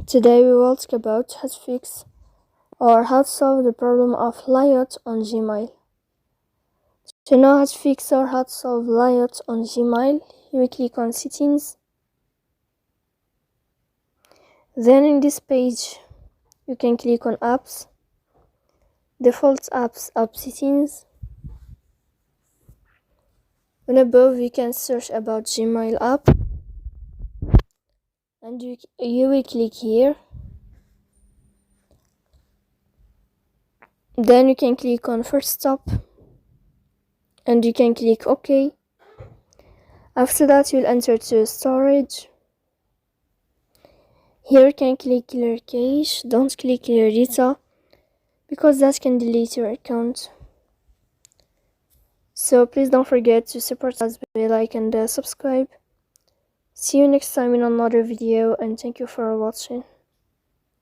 Today we will talk about how to fix or how to solve the problem of layout on Gmail. To know how to fix or how to solve layout on Gmail, you will click on Settings. Then in this page, you can click on Apps, Default Apps, App Settings. And above, you can search about Gmail app. And you will click here. Then you can click on First Stop. And you can click OK. After that, you'll enter to storage. Here you can click clear cache. Don't click clear data because that can delete your account. So please don't forget to support us by like and subscribe. See you next time in another video, and thank you for watching.